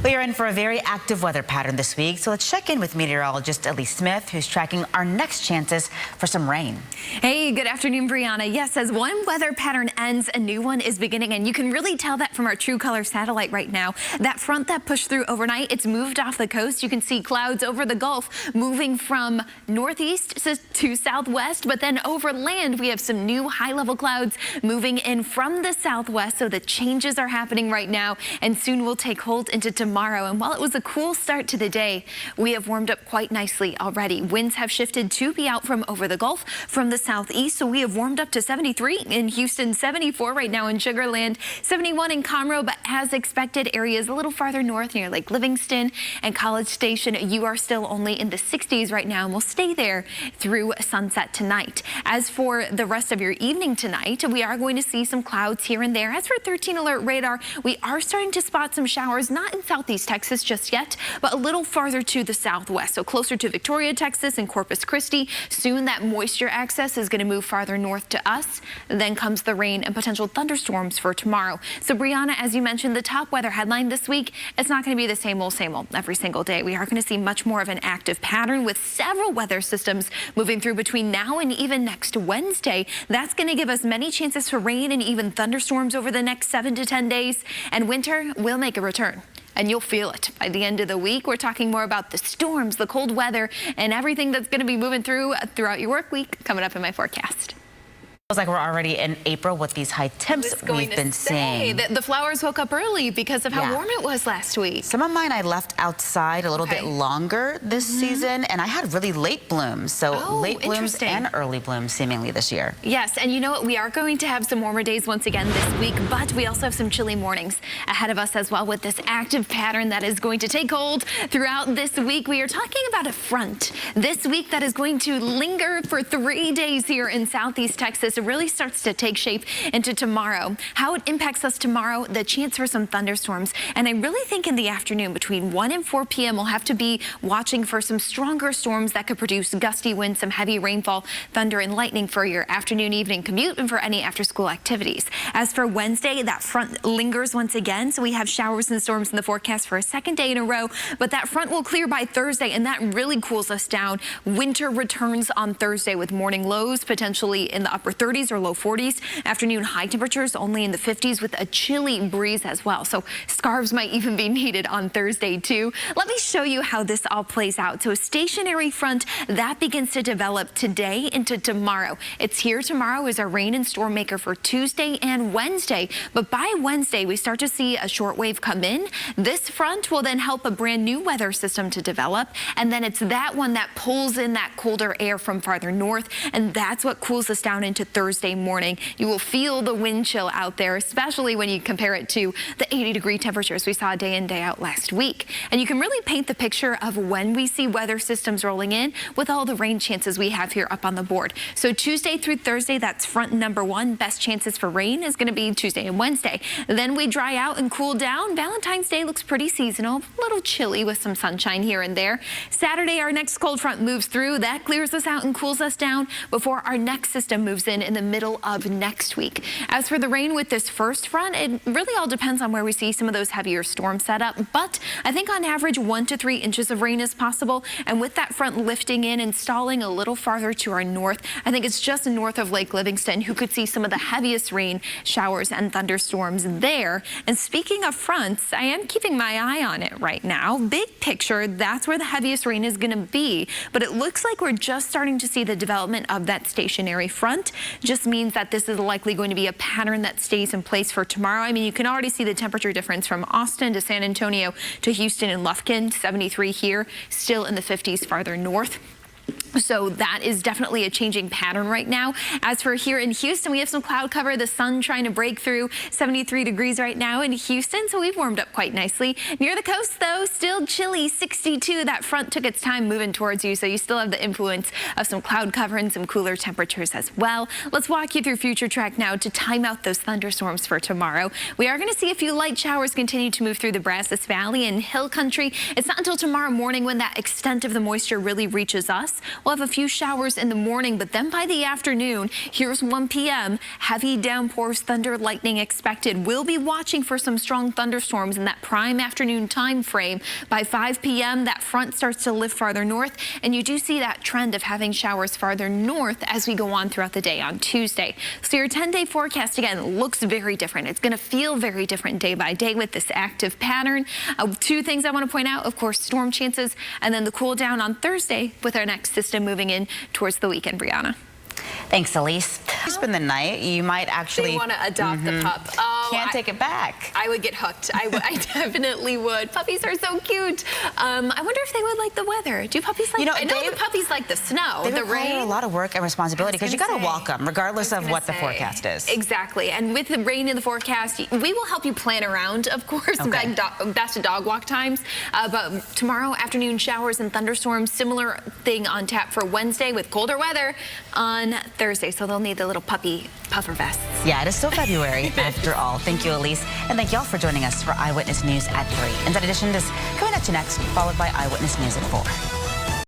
We are in for a very active weather pattern this week, so let's check in with meteorologist Elyse Smith, who's tracking our next chances for some rain. Hey, good afternoon, Brianna. Yes, as one weather pattern ends, a new one is beginning, and you can really tell that from our True Color satellite right now. That front that pushed through overnight, it's moved off the coast. You can see clouds over the Gulf moving from northeast to southwest, but then over land, we have some new high-level clouds moving in from the southwest, so the changes are happening right now, and soon will take hold into tomorrow. And while it was a cool start to the day, we have warmed up quite nicely already. Winds have shifted to be out from over the Gulf from the southeast, so we have warmed up to 73 in Houston, 74 right now in Sugar Land, 71 in Conroe, but as expected, areas a little farther north near Lake Livingston and College Station, you are still only in the 60s right now, and we'll stay there through sunset tonight. As for the rest of your evening tonight, we are going to see some clouds here and there. As for 13 alert radar, we are starting to spot some showers, not in southeast Texas just yet, but a little farther to the southwest, so closer to Victoria, Texas and Corpus Christi. Soon that moisture access is going to move farther north to us. Then comes the rain and potential thunderstorms for tomorrow. So Brianna, as you mentioned, the top weather headline this week, it's not going to be the same old every single day. We are going to see much more of an active pattern with several weather systems moving through between now and even next Wednesday. That's going to give us many chances for rain and even thunderstorms over the next 7 to 10 days. And winter will make a return, and you'll feel it by the end of the week. We're talking more about the storms, the cold weather, and everything that's going to be moving throughout your work week coming up in my forecast. Feels like we're already in April with these high temps we've been seeing. The flowers woke up early because of how warm it was last week. Some of mine I left outside a little bit longer this season, and I had really late blooms. So late blooms and early blooms seemingly this year. Yes, and you know what? We are going to have some warmer days once again this week, but we also have some chilly mornings ahead of us as well with this active pattern that is going to take hold throughout this week. We are talking about a front this week that is going to linger for 3 days here in southeast Texas. It really starts to take shape into tomorrow. How it impacts us tomorrow, the chance for some thunderstorms. And I really think in the afternoon between 1 and 4 p.m. we'll have to be watching for some stronger storms that could produce gusty winds, some heavy rainfall, thunder and lightning for your afternoon, evening commute and for any after school activities. As for Wednesday, that front lingers once again. So we have showers and storms in the forecast for a second day in a row, but that front will clear by Thursday and that really cools us down. Winter returns on Thursday with morning lows potentially in the upper 30s or low 40s. Afternoon high temperatures only in the 50s with a chilly breeze as well. So scarves might even be needed on Thursday too. Let me show you how this all plays out. So a stationary front that begins to develop today into tomorrow. It's here tomorrow as our rain and storm maker for Tuesday and Wednesday. But by Wednesday, we start to see a short wave come in. This front will then help a brand new weather system to develop. And then it's that one that pulls in that colder air from farther north. And that's what cools us down into Thursday morning. You will feel the wind chill out there, especially when you compare it to the 80-degree temperatures we saw day in, day out last week. And you can really paint the picture of when we see weather systems rolling in with all the rain chances we have here up on the board. So Tuesday through Thursday, that's front number one. Best chances for rain is going to be Tuesday and Wednesday. Then we dry out and cool down. Valentine's Day looks pretty seasonal, a little chilly with some sunshine here and there. Saturday, our next cold front moves through. That clears us out and cools us down before our next system moves in the middle of next week. As for the rain with this first front, it really all depends on where we see some of those heavier storms set up. But I think on average 1 to 3 inches of rain is possible. And with that front lifting in and stalling a little farther to our north, I think it's just north of Lake Livingston who could see some of the heaviest rain showers and thunderstorms there. And speaking of fronts, I am keeping my eye on it right now. Big picture, that's where the heaviest rain is going to be. But it looks like we're just starting to see the development of that stationary front. Just means that this is likely going to be a pattern that stays in place for tomorrow. I mean, you can already see the temperature difference from Austin to San Antonio to Houston and Lufkin, 73 here, still in the 50s farther north. So that is definitely a changing pattern right now. As for here in Houston, we have some cloud cover, the sun trying to break through, 73 degrees right now in Houston, so we've warmed up quite nicely. Near the coast though, still chilly, 62. That front took its time moving towards you, so you still have the influence of some cloud cover and some cooler temperatures as well. Let's walk you through Future Track now to time out those thunderstorms for tomorrow. We are going to see a few light showers continue to move through the Brazos Valley and Hill Country. It's not until tomorrow morning when that extent of the moisture really reaches us. We'll have a few showers in the morning, but then by the afternoon, here's 1 p.m. Heavy downpours, thunder, lightning expected. We'll be watching for some strong thunderstorms in that prime afternoon time frame. By 5 p.m., that front starts to lift farther north, and you do see that trend of having showers farther north as we go on throughout the day on Tuesday. So your 10-day forecast, again, looks very different. It's going to feel very different day by day with this active pattern. Two things I want to point out, of course, storm chances, and then the cool down on Thursday with our next system moving in towards the weekend, Brianna. Thanks, Elyse. Spend the night. You might actually... They want to adopt the pup. Oh, Can't take it back. I would get hooked. I definitely would. Puppies are so cute. I wonder if they would like the weather. Do puppies like... I know the puppies like the snow, the rain. A lot of work and responsibility because you got to walk them regardless of what the forecast is. Exactly. And with the rain in the forecast, we will help you plan around, of course, best dog walk times. But tomorrow, afternoon showers and thunderstorms. Similar thing on tap for Wednesday with colder weather on Thursday. So they'll need the little puppy puffer vests. Yeah, it is still February after all. Thank you, Elyse. And thank you all for joining us for Eyewitness News at 3. And that edition is coming at you next, followed by Eyewitness News at 4.